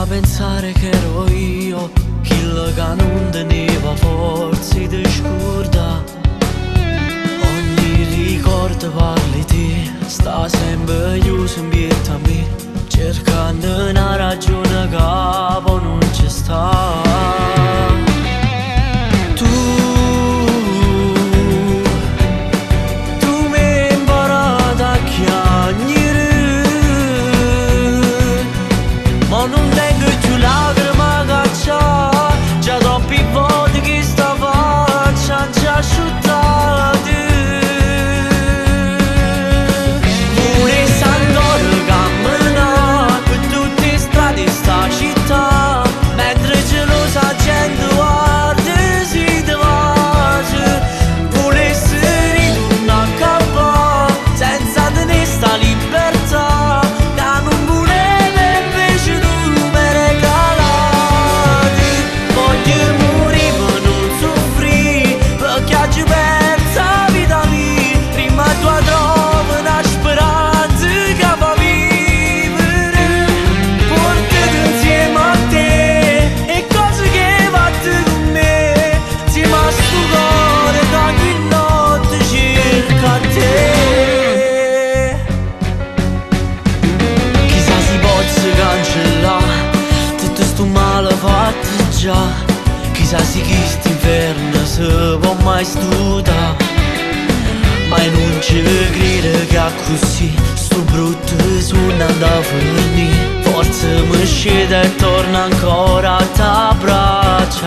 pensare che ero io quello che non teneva forza di scorda. Ogni ricordo parli te, sta sempre chiuso in pietà a me, cercando una ragione che poi non ci sta. Tu mi hai imparato a chiagnere, ma non tengo più lacrime caccia, già troppi volte che sta faccia già asciuttate. Pure s'andoro cammina per tutte le strade di sta città, mentre gelosa gente guarda si te pace. Volessi ritornare a capo senza tenere sta libertà che non voleva, invece tu mi regalati. Voglio morire ma non soffrire, perché oggi perso la vita mia, prima tua trovo una speranza che fa vivere. Portati insieme a te e cose che fate con me, insieme a sto cuore che ogni notte cerca te. Chissà si possa cancellare tutto sto male fatto già, chissà se questo inferno si può mai stutare. Ma non ci credo che così sto brutto suono da finire, forse mi scende e torna ancora a t'abbracciare.